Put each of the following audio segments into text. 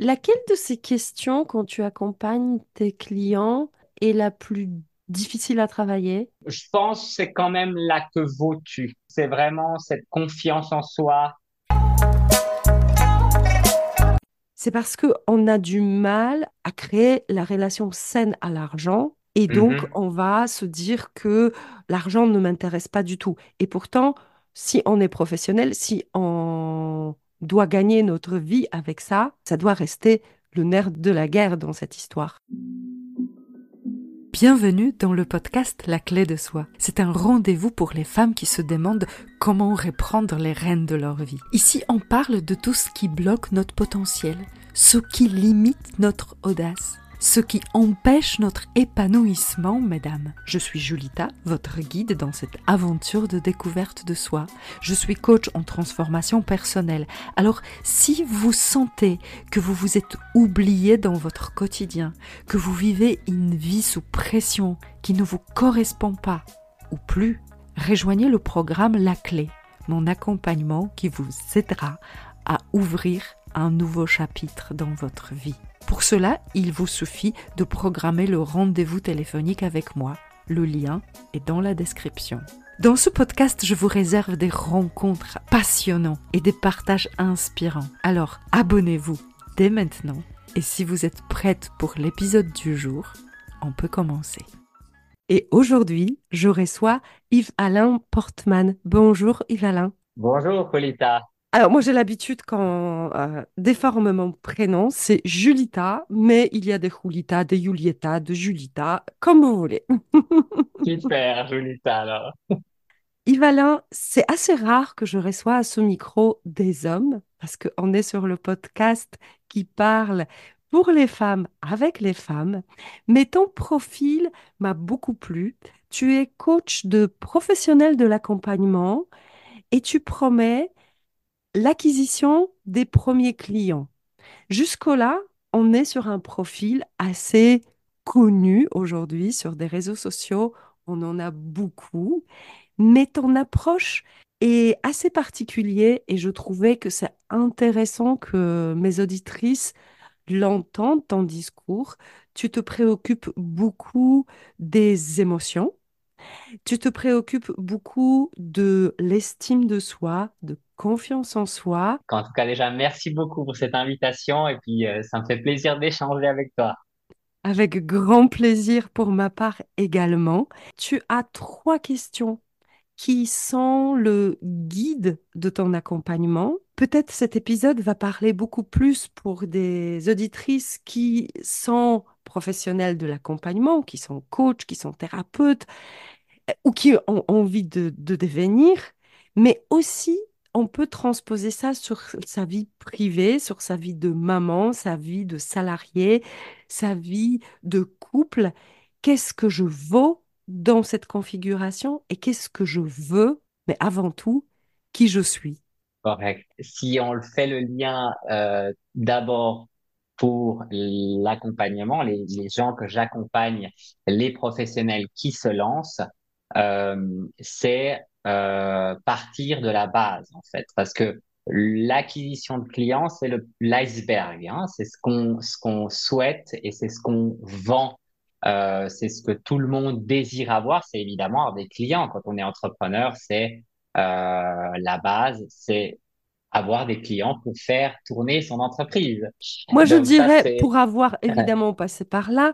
Laquelle de ces questions, quand tu accompagnes tes clients, est la plus difficile à travailler? Je pense que c'est quand même là que vaux-tu. C'est vraiment cette confiance en soi. C'est parce qu'on a du mal à créer la relation saine à l'argent et donc Mhm. on va se dire que l'argent ne m'intéresse pas du tout. Et pourtant, si on est professionnel, si on doit gagner notre vie avec ça, ça doit rester le nerf de la guerre dans cette histoire. Bienvenue dans le podcast La clé de soi. C'est un rendez-vous pour les femmes qui se demandent comment reprendre les rênes de leur vie. Ici, on parle de tout ce qui bloque notre potentiel, ce qui limite notre audace, ce qui empêche notre épanouissement, mesdames. Je suis Julita, votre guide dans cette aventure de découverte de soi. Je suis coach en transformation personnelle. Alors, si vous sentez que vous vous êtes oublié dans votre quotidien, que vous vivez une vie sous pression qui ne vous correspond pas ou plus, rejoignez le programme La Clé, mon accompagnement qui vous aidera à ouvrir un nouveau chapitre dans votre vie. Pour cela, il vous suffit de programmer le rendez-vous téléphonique avec moi. Le lien est dans la description. Dans ce podcast, je vous réserve des rencontres passionnantes et des partages inspirants. Alors, abonnez-vous dès maintenant. Et si vous êtes prête pour l'épisode du jour, on peut commencer. Et aujourd'hui, je reçois Yves-Alain Portman. Bonjour Yves-Alain. Bonjour, Colita. Alors moi j'ai l'habitude quand déforme mon prénom, c'est Julita, mais il y a des Julita, des Julieta, de Julita, comme vous voulez. Super, Julita, alors. Yves-Alain, c'est assez rare que je reçois à ce micro des hommes, parce qu'on est sur le podcast qui parle pour les femmes, avec les femmes, mais ton profil m'a beaucoup plu. Tu es coach de professionnels de l'accompagnement et tu promets l'acquisition des premiers clients. Jusque-là, on est sur un profil assez connu aujourd'hui sur des réseaux sociaux. On en a beaucoup, mais ton approche est assez particulière et je trouvais que c'est intéressant que mes auditrices l'entendent, ton discours. Tu te préoccupes beaucoup des émotions. Tu te préoccupes beaucoup de l'estime de soi, de confiance en soi. En tout cas, déjà, merci beaucoup pour cette invitation et puis ça me fait plaisir d'échanger avec toi. Avec grand plaisir pour ma part également. Tu as trois questions qui sont le guide de ton accompagnement. Peut-être cet épisode va parler beaucoup plus pour des auditrices qui sont professionnelles de l'accompagnement, qui sont coachs, qui sont thérapeutes ou qui ont envie de devenir, mais aussi on peut transposer ça sur sa vie privée, sur sa vie de maman, sa vie de salarié, sa vie de couple. Qu'est-ce que je vaux dans cette configuration et qu'est-ce que je veux, mais avant tout, qui je suis. Correct. Si on le fait le lien d'abord pour l'accompagnement, les gens que j'accompagne, les professionnels qui se lancent, c'est partir de la base en fait, parce que l'acquisition de clients, c'est l'iceberg, hein, c'est ce qu'on souhaite et c'est ce qu'on vend. C'est ce que tout le monde désire avoir, c'est évidemment avoir des clients. Quand on est entrepreneur, c'est la base, c'est avoir des clients pour faire tourner son entreprise. Moi, je Donc ça, dirais, c'est pour avoir évidemment passé par là,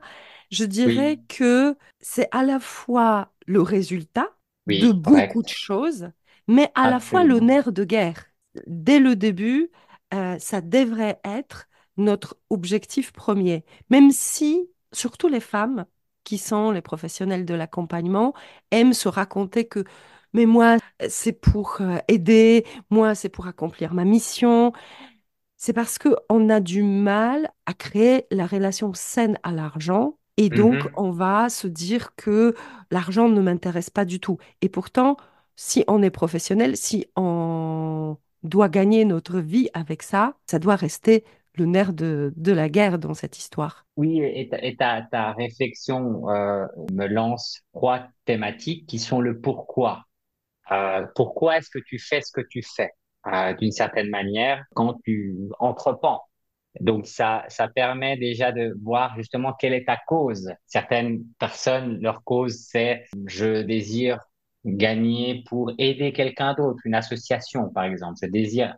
je dirais oui, que c'est à la fois le résultat de oui, beaucoup de correct, choses, mais à la fois le absolument. nerf de guerre. Dès le début, ça devrait être notre objectif premier, même si, surtout les femmes qui sont les professionnels de l'accompagnement, aiment se raconter que, mais moi, c'est pour aider, moi, c'est pour accomplir ma mission. C'est parce qu'on a du mal à créer la relation saine à l'argent et donc Mhm. on va se dire que l'argent ne m'intéresse pas du tout. Et pourtant, si on est professionnel, si on doit gagner notre vie avec ça, ça doit rester le nerf de la guerre dans cette histoire. Oui, et ta réflexion me lance trois thématiques qui sont le pourquoi. Pourquoi est-ce que tu fais ce que tu fais d'une certaine manière quand tu entreprends? Donc, ça permet déjà de voir justement quelle est ta cause. Certaines personnes, leur cause, c'est je désire gagner pour aider quelqu'un d'autre, une association, par exemple. Je désire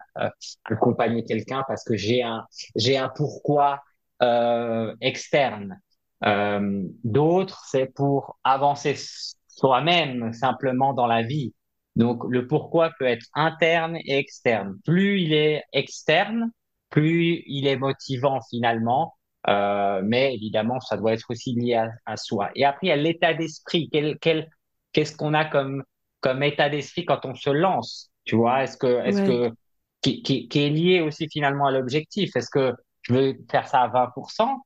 accompagner quelqu'un parce que j'ai un pourquoi externe. D'autres, c'est pour avancer soi-même simplement dans la vie. Donc, le pourquoi peut être interne et externe. Plus il est externe, plus il est motivant finalement. Mais évidemment, ça doit être aussi lié à soi. Et après, il y a l'état d'esprit. Qu'est-ce qu'on a comme état d'esprit quand on se lance? Tu vois, Ouais. qui est lié aussi finalement à l'objectif. Est-ce que je veux faire ça à 20%,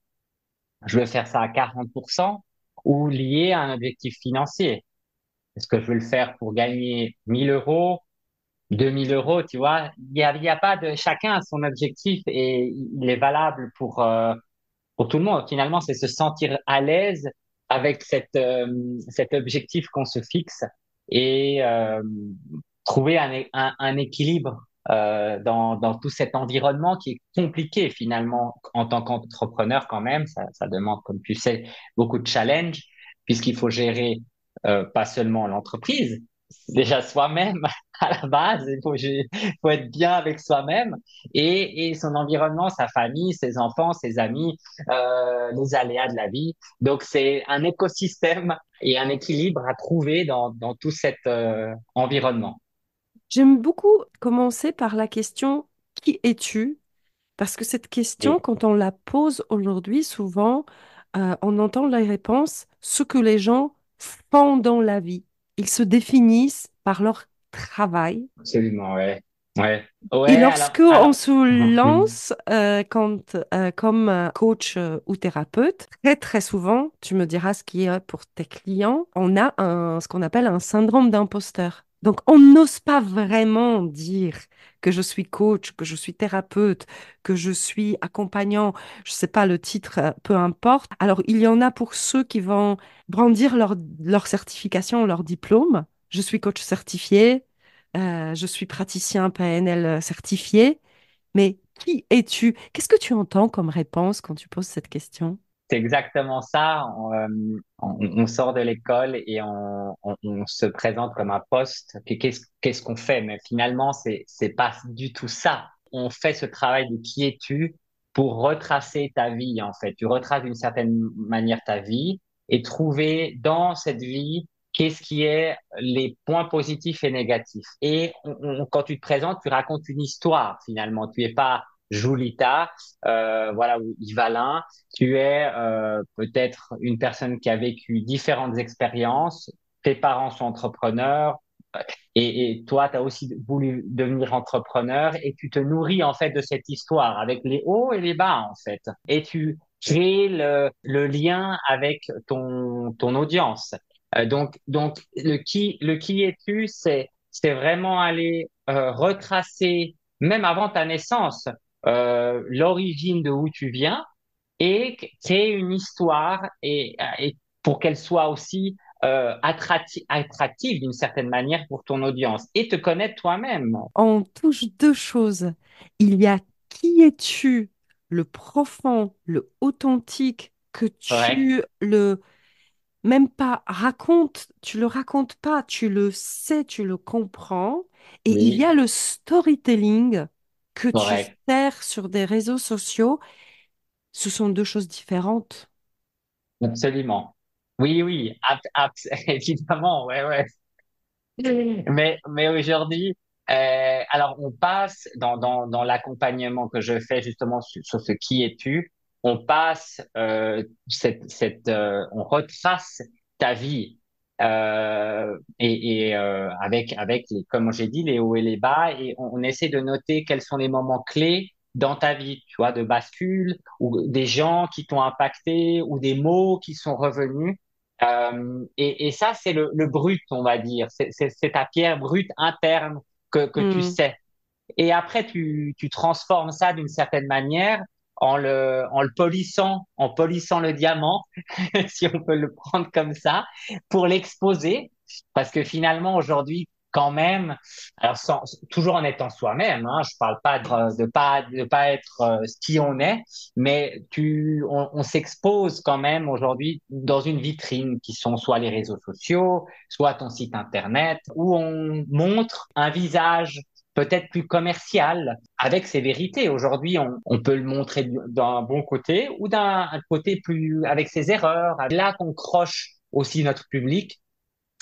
je veux faire ça à 40%, ou lié à un objectif financier? Est-ce que je veux le faire pour gagner 1 000 euros, 2 000 euros, tu vois? Il y a pas de, chacun a son objectif et il est valable pour tout le monde. Finalement, c'est se sentir à l'aise avec cet objectif qu'on se fixe et trouver un équilibre dans tout cet environnement qui est compliqué finalement en tant qu'entrepreneur quand même. Ça demande, comme tu sais, beaucoup de challenges puisqu'il faut gérer pas seulement l'entreprise, déjà soi-même à la base, faut être bien avec soi-même et son environnement, sa famille, ses enfants, ses amis, les aléas de la vie. Donc, c'est un écosystème et un équilibre à trouver dans tout cet environnement. J'aime beaucoup commencer par la question qui es-tu? Parce que cette question, Et quand on la pose aujourd'hui, souvent, on entend la réponse, ce que les gens font dans la vie. Ils se définissent par leur travail. absolument, ouais. Ouais. Et Ouais, lorsque on se Mhm. lance comme coach ou thérapeute, très très souvent, tu me diras ce qui est pour tes clients, on a ce qu'on appelle un syndrome d'imposteur. Donc on n'ose pas vraiment dire que je suis coach, que je suis thérapeute, que je suis accompagnant, je sais pas le titre, peu importe. Alors il y en a pour ceux qui vont brandir leur certification, leur diplôme. Je suis coach certifié. Je suis praticien PNL certifié, mais qui es-tu? Qu'est-ce que tu entends comme réponse quand tu poses cette question? C'est exactement ça. On sort de l'école et on se présente comme un poste. Qu'est-ce qu'on fait? Mais finalement, c'est pas du tout ça. On fait ce travail de qui es-tu pour retracer ta vie, en fait. Tu retraces d'une certaine manière ta vie et trouver dans cette vie qu'est-ce qui est les points positifs et négatifs. Et quand tu te présentes, tu racontes une histoire, finalement. Tu es pas Julita, voilà, ou Yvalin, tu es peut-être une personne qui a vécu différentes expériences, tes parents sont entrepreneurs et toi, tu as aussi voulu devenir entrepreneur et tu te nourris en fait de cette histoire avec les hauts et les bas en fait. Et tu crées le lien avec ton audience. Donc le qui es-tu, c'est vraiment aller retracer, même avant ta naissance, l'origine de où tu viens et créer une histoire et pour qu'elle soit aussi attractive d'une certaine manière pour ton audience et te connaître toi-même. On touche deux choses. Il y a qui es-tu, le profond, le authentique, que Correct? tu le même pas racontes, tu le racontes pas, tu le sais, tu le comprends. Et il y a Oui, le storytelling que tu correct. sers sur des réseaux sociaux. Ce sont deux choses différentes. Absolument. Oui, oui, évidemment, ouais, ouais. Mais aujourd'hui, alors on passe dans l'accompagnement que je fais justement sur ce qui es-tu, on passe on retrace ta vie avec les, comme j'ai dit, les hauts et les bas et on essaie de noter quels sont les moments clés dans ta vie, tu vois, de bascule ou des gens qui t'ont impacté ou des mots qui sont revenus. Et ça, c'est le brut, on va dire. C'est ta pierre brute interne que tu Hmm. sais. Et après, tu transformes ça d'une certaine manière en le polissant, en polissant le diamant, si on peut le prendre comme ça, pour l'exposer. Parce que finalement, aujourd'hui, quand même, alors toujours en étant soi-même, hein, je parle pas de pas être qui on est, mais on s'expose quand même aujourd'hui dans une vitrine qui sont soit les réseaux sociaux, soit ton site internet, où on montre un visage peut-être plus commercial avec ses vérités. Aujourd'hui, on peut le montrer d'un bon côté ou d'un un côté plus avec ses erreurs. Là qu'on croche aussi notre public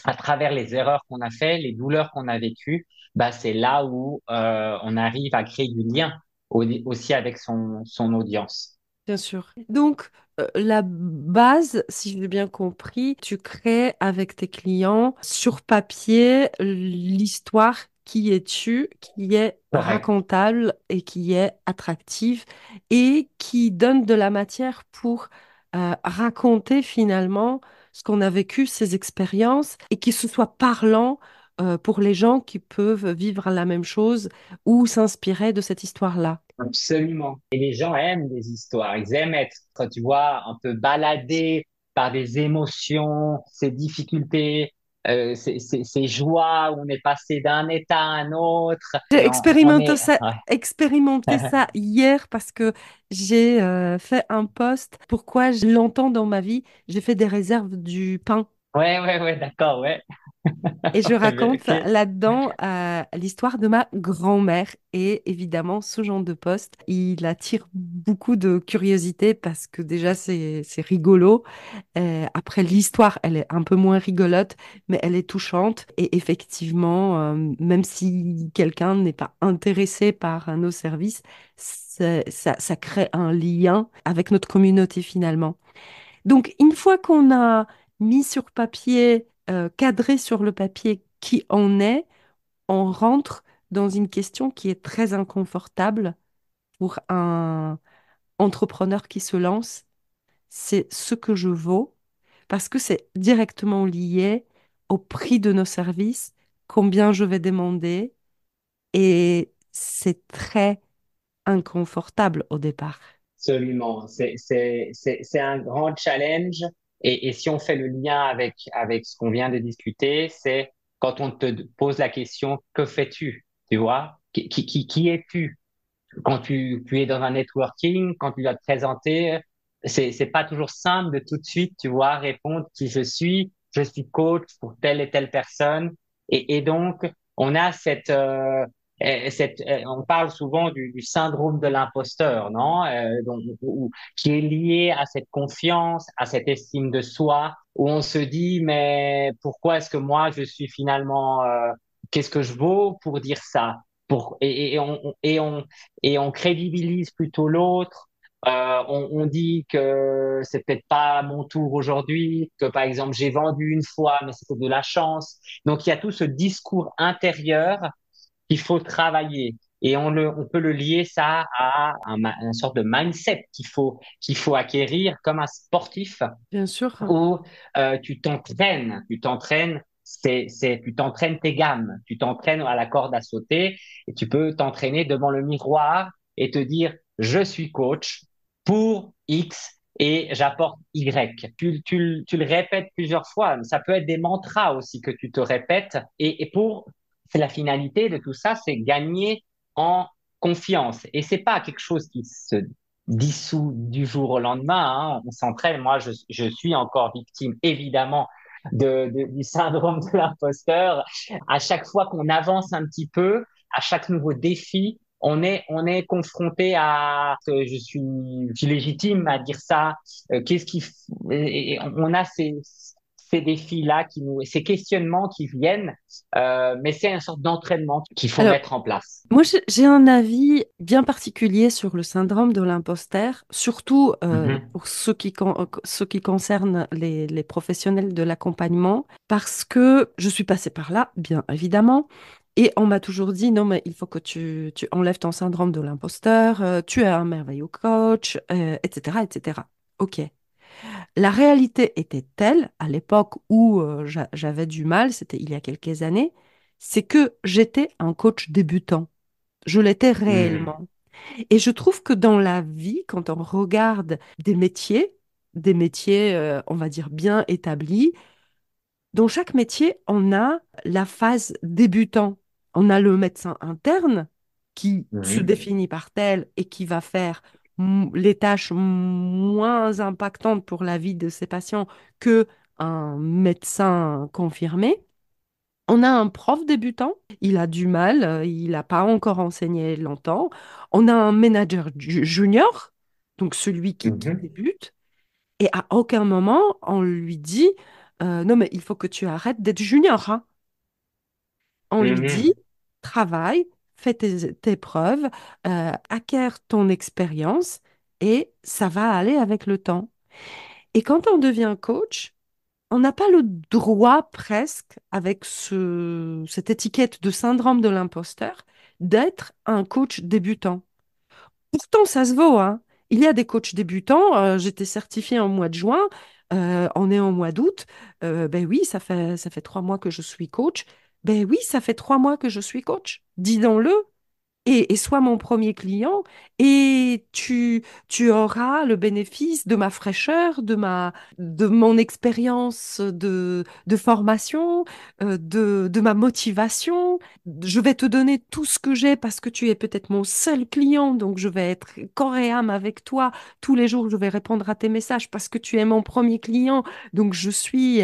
à travers les erreurs qu'on a fait, les douleurs qu'on a vécues, bah c'est là où on arrive à créer du lien aussi avec son audience. Bien sûr. Donc, la base, si j'ai bien compris, tu crées avec tes clients sur papier l'histoire qui est tue, qui est Correct. racontable et qui est attractive et qui donne de la matière pour raconter finalement ce qu'on a vécu, ces expériences et que ce soit parlant pour les gens qui peuvent vivre la même chose ou s'inspirer de cette histoire-là. Absolument. Et les gens aiment des histoires. Ils aiment être, tu vois, un peu baladés par des émotions, ces difficultés, ces joies où on est passé d'un état à un autre. J'ai Et on est, ouais. expérimenté ça hier parce que j'ai fait un post. Pourquoi je l'entends dans ma vie? J'ai fait des réserves du pain. Ouais, d'accord, ouais. Et je raconte Ok. là-dedans l'histoire de ma grand-mère. Et évidemment, ce genre de post, il attire beaucoup de curiosité parce que déjà, c'est rigolo. Après, l'histoire, elle est un peu moins rigolote, mais elle est touchante. Et effectivement, même si quelqu'un n'est pas intéressé par nos services, ça crée un lien avec notre communauté finalement. Donc, une fois qu'on a mis sur papier, cadré sur le papier qui on est, on rentre dans une question qui est très inconfortable pour un entrepreneur qui se lance. C'est ce que je vaux, parce que c'est directement lié au prix de nos services, combien je vais demander, et c'est très inconfortable au départ. Absolument. C'est un grand challenge. Et si on fait le lien avec ce qu'on vient de discuter, c'est quand on te pose la question, que fais-tu? Tu vois? Qui es-tu? Quand tu es dans un networking, quand tu dois te présenter, c'est pas toujours simple de tout de suite, tu vois, répondre qui je suis. Je suis coach pour telle et telle personne. Et donc, on a on parle souvent du syndrome de l'imposteur, non? Qui est lié à cette confiance, à cette estime de soi, où on se dit, mais pourquoi est-ce que moi, je suis finalement, qu'est-ce que je vaux pour dire ça? Et on crédibilise plutôt l'autre. On dit que c'est peut-être pas mon tour aujourd'hui, que par exemple j'ai vendu une fois, mais c'était de la chance. Donc il y a tout ce discours intérieur qu'il faut travailler. Et on peut le lier ça à une sorte de mindset qu'il faut acquérir comme un sportif Bien sûr, où tu t'entraînes, tu t'entraînes tes gammes, tu t'entraînes à la corde à sauter et tu peux t'entraîner devant le miroir et te dire, je suis coach pour X et j'apporte Y. Tu le répètes plusieurs fois. Ça peut être des mantras aussi que tu te répètes c'est la finalité de tout ça, c'est gagner en confiance. Et c'est pas quelque chose qui se dissout du jour au lendemain. Hein. On s'entraîne. Moi, je suis encore victime, évidemment, du syndrome de l'imposteur. À chaque fois qu'on avance un petit peu, à chaque nouveau défi, on est confronté à, je suis légitime à dire ça. Qu'est-ce qui, et on a ces défis-là ces questionnements qui viennent, mais c'est une sorte d'entraînement qu'il faut alors, mettre en place. moi, j'ai un avis bien particulier sur le syndrome de l'imposteur, surtout Mhm. pour ceux qui concernent les professionnels de l'accompagnement, parce que je suis passée par là, bien évidemment, et on m'a toujours dit, non, mais il faut que tu enlèves ton syndrome de l'imposteur, tu es un merveilleux coach, etc., etc. OK. La réalité était telle, à l'époque où j'avais du mal, c'était il y a quelques années, c'est que j'étais un coach débutant. Je l'étais Mhm. réellement. Et je trouve que dans la vie, quand on regarde des métiers, on va dire bien établis, Dans chaque métier, on a la phase débutant. On a le médecin interne qui se Mhm. définit par tel et qui va faire les tâches moins impactantes pour la vie de ses patients que un médecin confirmé. On a un prof débutant, il a du mal, il n'a pas encore enseigné longtemps. On a un manager junior, donc celui qui Mhm. débute. Et à aucun moment, on lui dit, non, mais il faut que tu arrêtes d'être junior, hein. On lui dit, Mhm. travaille, fais tes preuves, acquiert ton expérience et ça va aller avec le temps. Et quand on devient coach, on n'a pas le droit presque, avec cette étiquette de syndrome de l'imposteur, d'être un coach débutant. Pourtant, ça se vaut, hein. Il y a des coachs débutants. J'étais certifiée en mois de juin. On est en mois d'août. Ben oui, ça fait 3 mois que je suis coach. Ben oui, ça fait 3 mois que je suis coach. Disons-le et sois mon premier client et tu auras le bénéfice de ma fraîcheur, de mon expérience de formation, de ma motivation. Je vais te donner tout ce que j'ai parce que tu es peut-être mon seul client, donc je vais être corps et âme avec toi. Tous les jours, je vais répondre à tes messages parce que tu es mon premier client, donc je suis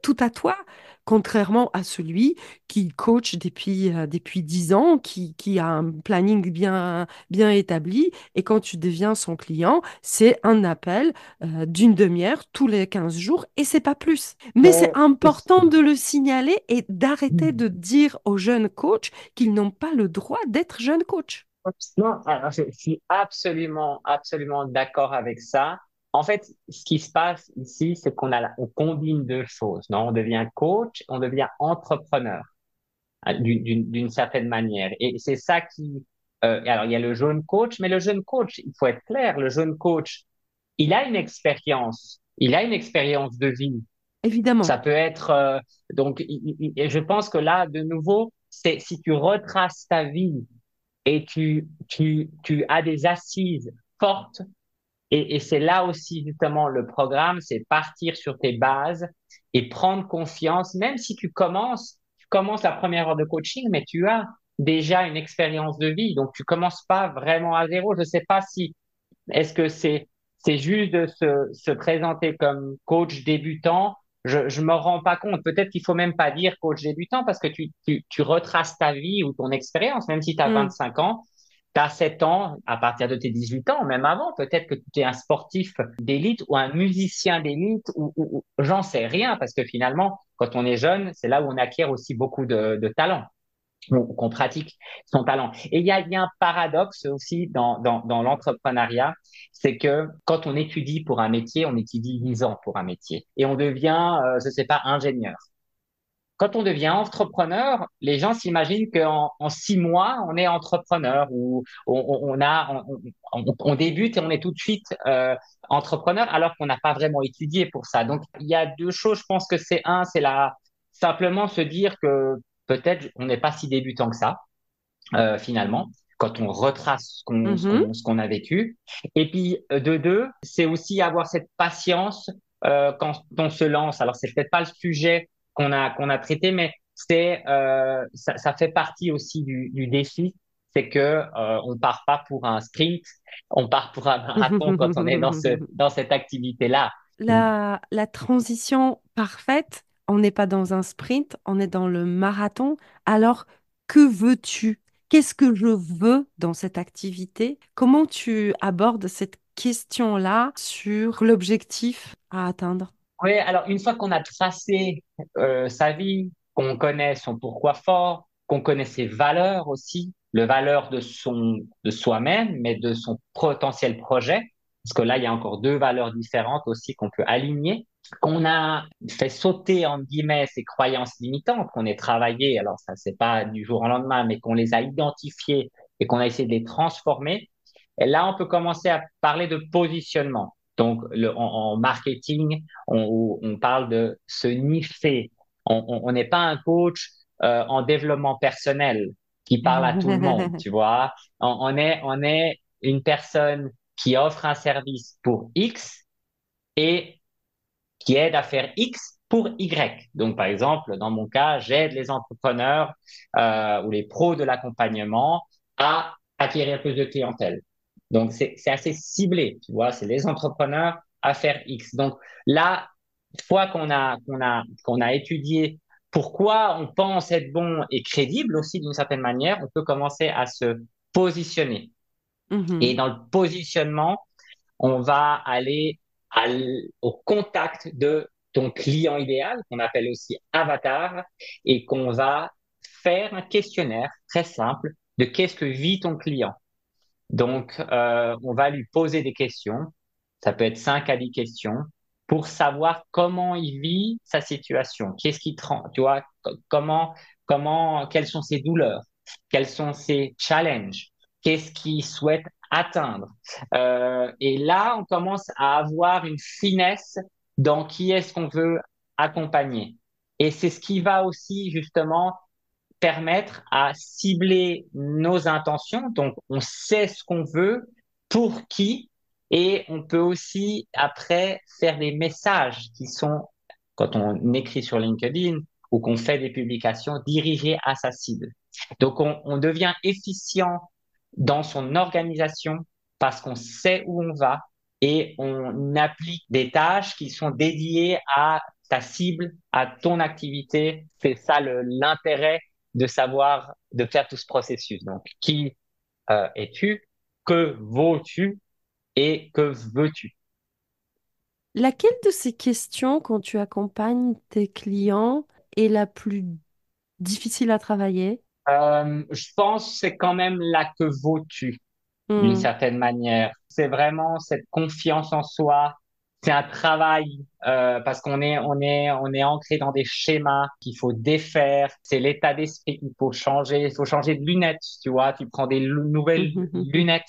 tout à toi, contrairement à celui qui coach depuis 10 ans, qui a un planning bien établi. Et quand tu deviens son client, c'est un appel d'une demi-heure tous les 15 jours et c'est pas plus. Mais c'est Euh, important de le signaler et d'arrêter de dire aux jeunes coachs qu'ils n'ont pas le droit d'être jeunes coachs. Non, alors, je suis absolument, absolument d'accord avec ça. En fait, ce qui se passe ici, c'est on combine deux choses, non? On devient coach, on devient entrepreneur, hein, d'une certaine manière. Et c'est ça alors il y a le jeune coach, mais le jeune coach, il faut être clair, le jeune coach, il a une expérience de vie. Évidemment. Ça peut être, donc, et je pense que là, de nouveau, c'est si tu retraces ta vie et tu as des assises fortes. Et c'est là aussi justement le programme, c'est partir sur tes bases et prendre confiance, même si tu commences la première heure de coaching, mais tu as déjà une expérience de vie, donc tu commences pas vraiment à zéro. Je sais pas si est-ce que c'est juste de se présenter comme coach débutant? Je me rends pas compte. Peut-être qu'il faut même pas dire coach débutant parce que tu retraces ta vie ou ton expérience, même si tu as Mm. 25 ans, tu as 7 ans, à partir de tes 18 ans, même avant, peut-être que tu es un sportif d'élite ou un musicien d'élite ou j'en sais rien parce que finalement, quand on est jeune, c'est là où on acquiert aussi beaucoup de talent qu'on pratique son talent. Et il y a un paradoxe aussi dans l'entrepreneuriat, c'est que quand on étudie pour un métier, on étudie 10 ans pour un métier et on devient, je sais pas, ingénieur. Quand on devient entrepreneur, les gens s'imaginent en 6 mois, on est entrepreneur ou on débute et on est tout de suite entrepreneur alors qu'on n'a pas vraiment étudié pour ça. Donc, il y a deux choses. Je pense que c'est simplement se dire que peut-être on n'est pas si débutant que ça finalement, quand on retrace Mhm. ce qu'on a vécu. Et puis, de deux, c'est aussi avoir cette patience quand on se lance. Alors, c'est peut-être pas le sujet qu'on a traité, mais ça fait partie aussi du défi. C'est que on part pas pour un sprint, on part pour un marathon quand on est dans cette activité-là. La transition parfaite, on n'est pas dans un sprint, on est dans le marathon. Alors, que veux-tu? Qu'est-ce que je veux dans cette activité? Comment tu abordes cette question-là sur l'objectif à atteindre? Oui, alors une fois qu'on a tracé sa vie, qu'on connaît son pourquoi fort, qu'on connaît ses valeurs aussi, le valeur de soi-même, mais de son potentiel projet, parce que là, il y a encore deux valeurs différentes aussi qu'on peut aligner, qu'on a fait sauter, en guillemets, ces croyances limitantes, qu'on ait travaillé, alors ça, c'est pas du jour au lendemain, mais qu'on les a identifiées et qu'on a essayé de les transformer. Et là, on peut commencer à parler de positionnement. Donc, en marketing, on parle de se nicher. On n'est pas un coach en développement personnel qui parle à tout le monde, tu vois. On est une personne qui offre un service pour X et qui aide à faire X, pour Y. Donc, par exemple, dans mon cas, j'aide les entrepreneurs ou les pros de l'accompagnement à acquérir plus de clientèle. Donc, c'est assez ciblé, tu vois, c'est les entrepreneurs à faire X. Donc, là, une fois qu'on a étudié pourquoi on pense être bon et crédible aussi d'une certaine manière, on peut commencer à se positionner. Et Mhm. dans le positionnement, on va aller au contact de ton client idéal, qu'on appelle aussi avatar, et qu'on va faire un questionnaire très simple de qu'est-ce que vit ton client. Donc, on va lui poser des questions, ça peut être 5 à 10 questions, pour savoir comment il vit sa situation, qu'est-ce qui te rend, tu vois, quelles sont ses douleurs, quels sont ses challenges, qu'est-ce qu'il souhaite atteindre. Et là, on commence à avoir une finesse dans qui est-ce qu'on veut accompagner. Et c'est ce qui va aussi justement permettre à cibler nos intentions. Donc, on sait ce qu'on veut, pour qui, et on peut aussi après faire des messages qui sont, quand on écrit sur LinkedIn ou qu'on fait des publications, dirigées à sa cible. Donc, on devient efficient dans son organisation parce qu'on sait où on va et on applique des tâches qui sont dédiées à ta cible, à ton activité. C'est ça l'intérêt de savoir, de faire tout ce processus. Donc, qui es-tu? Que vaux-tu? Et que veux-tu? Laquelle de ces questions, quand tu accompagnes tes clients, est la plus difficile à travailler? Je pense que c'est quand même la que vaux-tu, d'une Hmm. certaine manière. C'est vraiment cette confiance en soi. C'est un travail parce qu'on est ancré dans des schémas qu'il faut défaire. C'est l'état d'esprit qu'il faut changer. Il faut changer de lunettes, tu vois. Tu prends des nouvelles lunettes,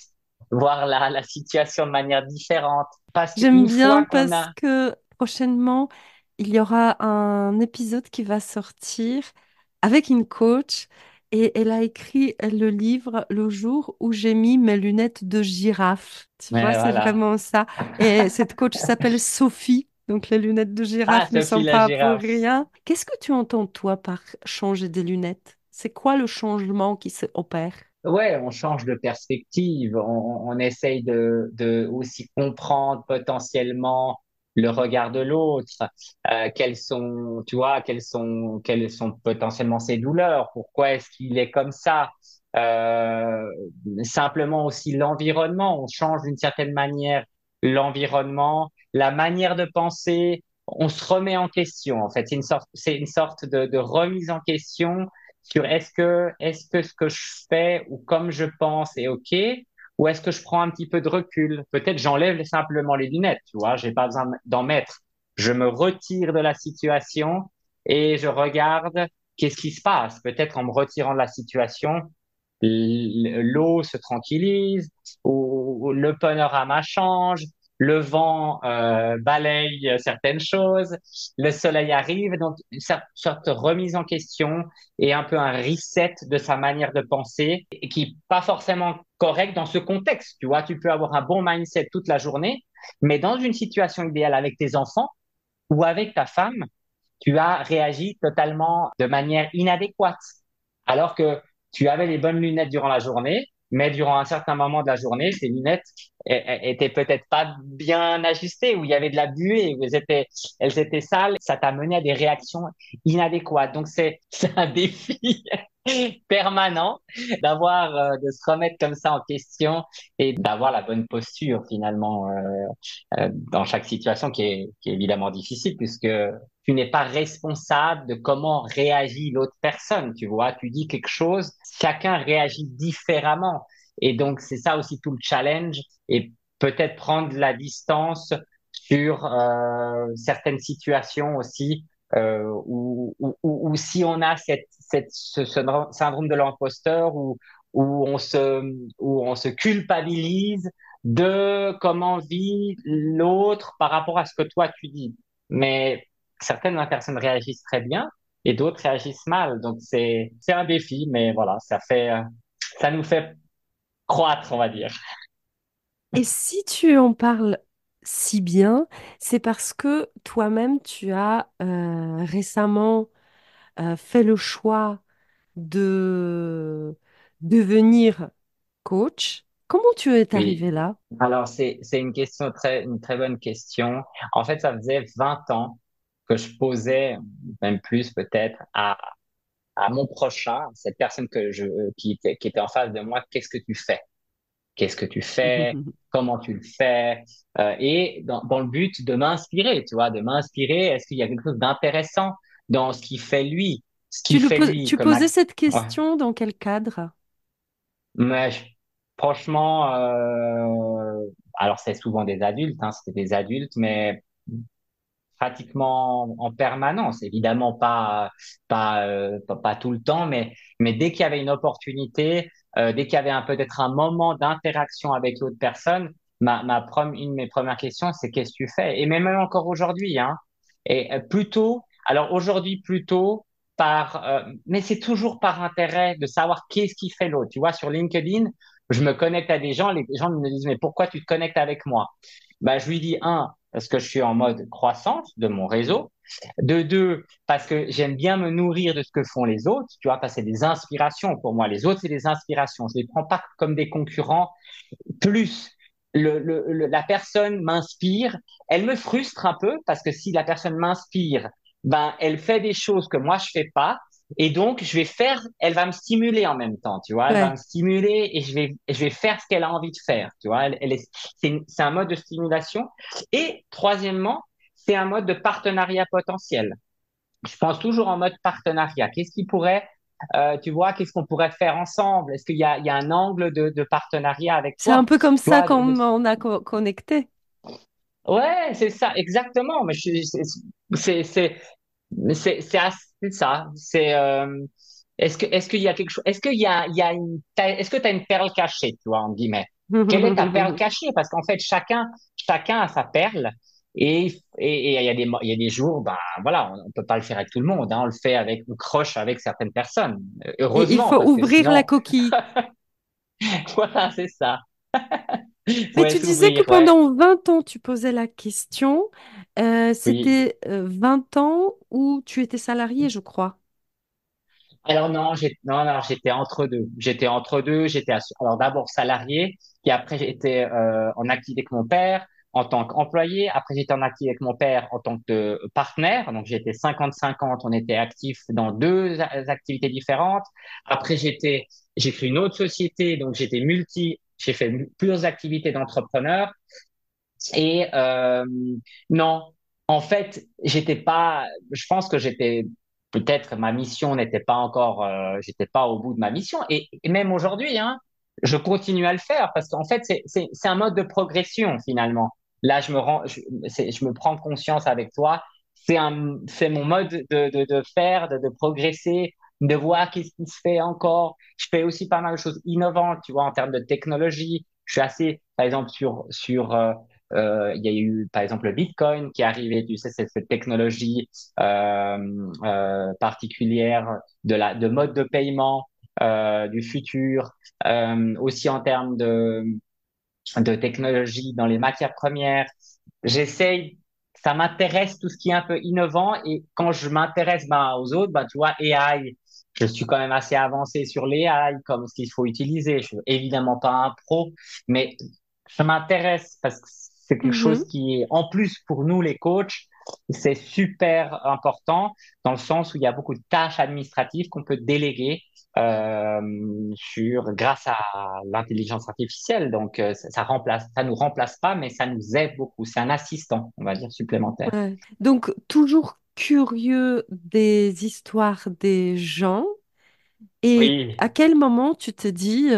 voir la situation de manière différente. Parce J'aime qu'une bien fois qu'on parce a, que prochainement, il y aura un épisode qui va sortir avec une coach et elle a écrit le livre le jour où j'ai mis mes lunettes de girafe. Tu vois, mais c'est voilà. vraiment ça. Et cette coach s'appelle Sophie. Donc les lunettes de Ah, girafe ne Sophie sont la pas pour girafe. rien. Qu'est-ce que tu entends toi par changer des lunettes? C'est quoi le changement qui se opère? Ouais, on change de perspective, on essaye de aussi comprendre potentiellement le regard de l'autre, quelles sont, tu vois, quelles sont potentiellement ses douleurs, pourquoi est-ce qu'il est comme ça, euh, simplement aussi l'environnement, on change d'une certaine manière l'environnement, la manière de penser, on se remet en question, en fait, c'est une sorte de remise en question sur est-ce que ce que je fais ou comme je pense est OK, ou est-ce que je prends un petit peu de recul? Peut-être j'enlève simplement les lunettes, tu vois, j'ai pas besoin d'en mettre. Je me retire de la situation et je regarde qu'est-ce qui se passe. Peut-être en me retirant de la situation, l'eau se tranquillise, ou le panorama change, le vent balaye certaines choses, le soleil arrive, donc une sorte de remise en question et un peu un reset de sa manière de penser, et qui n'est pas forcément correct dans ce contexte. Tu vois, tu peux avoir un bon mindset toute la journée, mais dans une situation idéale avec tes enfants ou avec ta femme, tu as réagi totalement de manière inadéquate. Alors que tu avais les bonnes lunettes durant la journée, mais durant un certain moment de la journée, ces lunettes étaient peut-être pas bien ajustées, ou il y avait de la buée, ou elles étaient sales. Ça t'a mené à des réactions inadéquates. Donc c'est un défi permanent de se remettre comme ça en question et d'avoir la bonne posture finalement dans chaque situation qui est évidemment difficile puisque tu n'es pas responsable de comment réagit l'autre personne, tu vois. Tu dis quelque chose, chacun réagit différemment. Et donc, c'est ça aussi tout le challenge et peut-être prendre la distance sur certaines situations aussi où si on a ce syndrome de l'imposteur où on se culpabilise de comment vit l'autre par rapport à ce que toi tu dis. Mais certaines personnes réagissent très bien et d'autres réagissent mal. Donc c'est un défi, mais voilà, ça nous fait croître, on va dire. Et si tu en parles si bien, c'est parce que toi-même, tu as récemment fait le choix de devenir coach. Comment tu es Oui. arrivé là? Alors, c'est une très bonne question. En fait, ça faisait 20 ans que je posais, même plus peut-être, à mon prochain, cette personne qui était en face de moi, qu'est-ce que tu fais? Qu'est-ce que tu fais? Comment tu le fais? Et dans le but de m'inspirer, tu vois, de m'inspirer. Est-ce qu'il y a quelque chose d'intéressant dans ce qu'il fait lui, ce qu'il fait lui Tu comme posais cette ouais. question dans quel cadre? Mais franchement, alors c'est souvent des adultes, hein, c'était des adultes, mais pratiquement en permanence, évidemment pas tout le temps, mais dès qu'il y avait une opportunité, dès qu'il y avait peut-être un moment d'interaction avec l'autre personne, une de mes premières questions, c'est qu'est-ce que tu fais? Et même encore aujourd'hui, hein. Et plutôt, alors aujourd'hui plutôt mais c'est toujours par intérêt de savoir qu'est-ce qui fait l'autre. Tu vois, sur LinkedIn, je me connecte à des gens, les gens me disent, mais pourquoi tu te connectes avec moi? Bah, je lui dis, parce que je suis en mode croissance de mon réseau. De deux, parce que j'aime bien me nourrir de ce que font les autres, tu vois, parce que c'est des inspirations pour moi. Les autres, c'est des inspirations. Je les prends pas comme des concurrents. Plus la personne m'inspire, elle me frustre un peu parce que si la personne m'inspire, ben elle fait des choses que moi je fais pas. Et donc, elle va me stimuler en même temps, tu vois, elle va me Ouais. stimuler et je vais faire ce qu'elle a envie de faire, tu vois. C'est un mode de stimulation. Et troisièmement, c'est un mode de partenariat potentiel. Je pense toujours en mode partenariat. Tu vois, qu'est-ce qu'on pourrait faire ensemble? Est-ce il y a un angle de partenariat avec C'est un toi? peu comme Tu ça vois, qu'on a connecté. ouais, c'est ça, exactement. Mais c'est, c'est, c'est ça. Est-ce qu'il y a quelque chose, il y a est-ce que tu as une perle cachée, tu vois, en guillemets? Quelle est ta perle cachée? Parce qu'en fait, chacun a sa perle. Et il y a des jours, ben voilà, on peut pas le faire avec tout le monde, hein, on croche avec certaines personnes. Et il Heureusement, faut parce que ouvrir la sinon, coquille. voilà, c'est ça. Mais Faut tu disais que s'ouvrir, ouais. pendant 20 ans, tu posais la question. Oui. C'était 20 ans où tu étais salarié, je crois. Alors non, j'étais entre deux. Alors d'abord salarié, puis après j'étais en activité avec mon père en tant qu'employé. Après j'étais en activité avec mon père en tant que partenaire. Donc j'étais 50-50. On était actifs dans activités différentes. Après j'ai fait une autre société, donc j'ai fait plusieurs activités d'entrepreneur. Et non, en fait, je pense que peut-être ma mission n'était pas encore, j'étais pas au bout de ma mission. Et même aujourd'hui, hein, je continue à le faire parce qu'en fait, c'est un mode de progression finalement. Là, je me prends conscience avec toi. C'est mon mode de faire, de progresser, de voir qu'est-ce qui se fait encore. Je fais aussi pas mal de choses innovantes, tu vois, en termes de technologie. Je suis assez, par exemple, il y a eu, par exemple, le Bitcoin qui est arrivé, tu sais, c'est cette technologie particulière de mode de paiement du futur, aussi en termes de technologie dans les matières premières. J'essaye, ça m'intéresse tout ce qui est un peu innovant et quand je m'intéresse aux autres, tu vois, AI, je suis quand même assez avancé sur les AI, comme ce qu'il faut utiliser. Je suis évidemment pas un pro, mais ça m'intéresse parce que c'est quelque chose Mhm. qui est, en plus pour nous les coachs, c'est super important dans le sens où il y a beaucoup de tâches administratives qu'on peut déléguer grâce à l'intelligence artificielle. Donc ça nous remplace pas, mais ça nous aide beaucoup. C'est un assistant, on va dire, supplémentaire. Ouais. Donc, toujours curieux des histoires des gens. Et Oui, à quel moment tu te dis,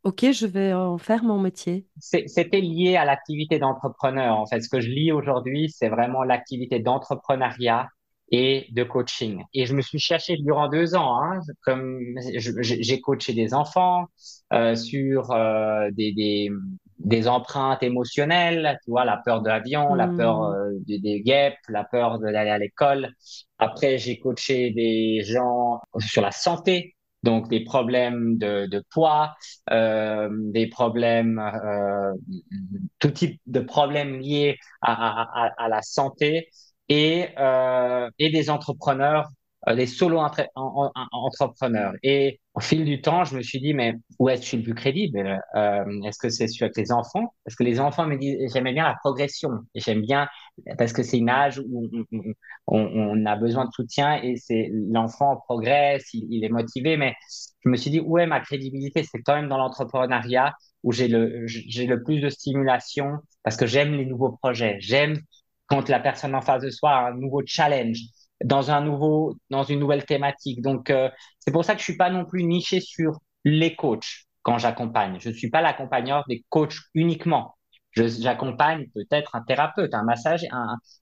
OK, je vais en faire mon métier? c'était lié à l'activité d'entrepreneur. En fait, ce que je lis aujourd'hui, c'est vraiment l'activité d'entrepreneuriat et de coaching. Et je me suis cherché durant 2 ans, hein, j'ai coaché des enfants sur des empreintes émotionnelles, tu vois, la peur de l'avion, la peur Hmm. des guêpes, la peur d'aller à l'école. Après, j'ai coaché des gens sur la santé. Donc des problèmes de poids, des problèmes, tout type de problèmes liés à la santé et des entrepreneurs, des entrepreneurs. Et au fil du temps, je me suis dit, mais où est-ce que je suis le plus crédible? Est-ce que c'est celui avec les enfants? Parce que les enfants me disent, j'aimais bien la progression, et j'aime bien parce que c'est une âge où on a besoin de soutien et c'est l'enfant progresse, il est motivé. Mais je me suis dit, où est ma crédibilité? C'est quand même dans l'entrepreneuriat où j'ai le plus de stimulation parce que j'aime les nouveaux projets. J'aime quand la personne en face de soi a un nouveau challenge dans une nouvelle thématique. Donc, c'est pour ça que je suis pas non plus niché sur les coachs quand j'accompagne. Je suis pas l'accompagneur des coachs uniquement. J'accompagne peut-être un thérapeute,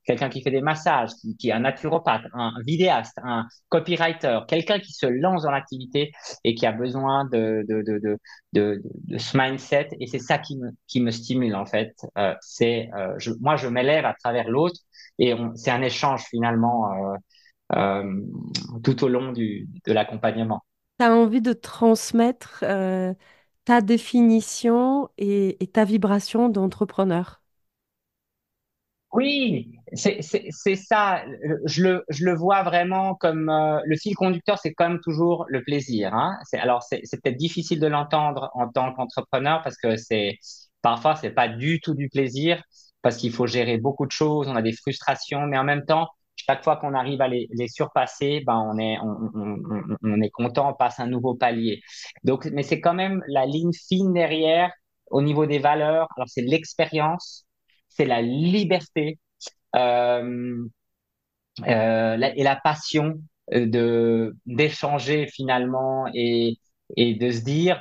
quelqu'un qui fait des massages, qui est un naturopathe, un vidéaste, un copywriter, quelqu'un qui se lance dans l'activité et qui a besoin de ce mindset. Et c'est ça qui me stimule, en fait. Moi, je m'élève à travers l'autre et c'est un échange finalement tout au long de l'accompagnement. Tu as envie de transmettre ta définition et ta vibration d'entrepreneur. Oui, c'est ça. Je le vois vraiment comme le fil conducteur, c'est quand même toujours le plaisir, hein. C'est peut-être difficile de l'entendre en tant qu'entrepreneur parce que parfois c'est pas du tout du plaisir parce qu'il faut gérer beaucoup de choses, on a des frustrations, mais en même temps, chaque fois qu'on arrive à les surpasser, ben on est content, on passe un nouveau palier. Donc, mais c'est quand même la ligne fine derrière au niveau des valeurs. Alors c'est l'expérience, c'est la liberté euh, et la passion d'échanger finalement et de se dire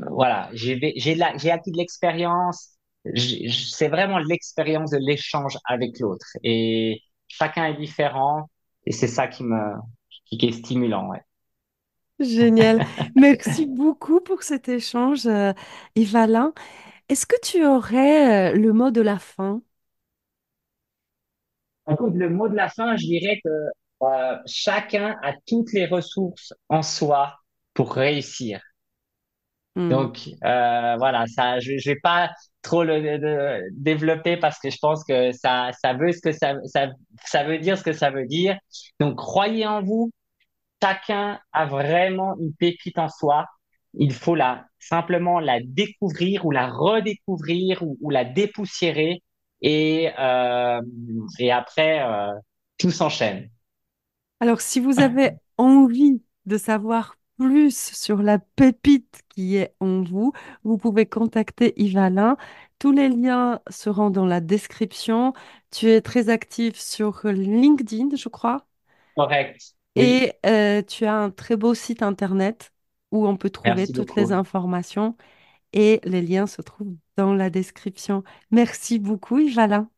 voilà, j'ai acquis de l'expérience. C'est vraiment l'expérience de l'échange avec l'autre et chacun est différent et c'est ça qui est stimulant, ouais. Génial. Merci beaucoup pour cet échange, Evalin. Est-ce que tu aurais le mot de la fin? Écoute, le mot de la fin, je dirais que chacun a toutes les ressources en soi pour réussir. Hmm. Donc voilà, je vais pas trop le développer parce que je pense que ça veut ça veut dire ce que ça veut dire. Donc croyez en vous. Chacun a vraiment une pépite en soi. Il faut simplement la découvrir ou la redécouvrir ou la dépoussiérer et après tout s'enchaîne. Alors, si vous avez envie de savoir plus sur la pépite qui est en vous, vous pouvez contacter Yvalin. Tous les liens seront dans la description. Tu es très actif sur LinkedIn, je crois, Correct. Oui, et tu as un très beau site internet où on peut trouver merci toutes les beaucoup. informations et les liens se trouvent dans la description. Merci beaucoup, Yvalin.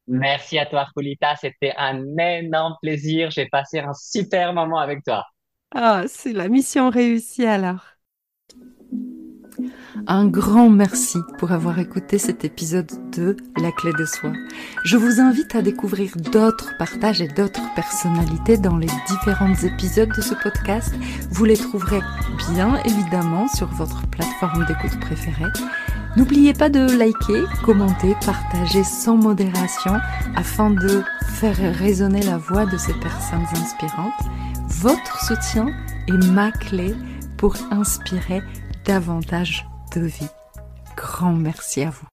Merci à toi, Arcolita. C'était un énorme plaisir. J'ai passé un super moment avec toi. Ah, c'est la mission réussie alors. Un grand merci pour avoir écouté cet épisode de La Clé de Soi. Je vous invite à découvrir d'autres partages et d'autres personnalités dans les différents épisodes de ce podcast. Vous les trouverez bien évidemment sur votre plateforme d'écoute préférée. N'oubliez pas de liker, commenter, partager sans modération afin de faire résonner la voix de ces personnes inspirantes. Votre soutien est ma clé pour inspirer davantage de vie. Grand merci à vous.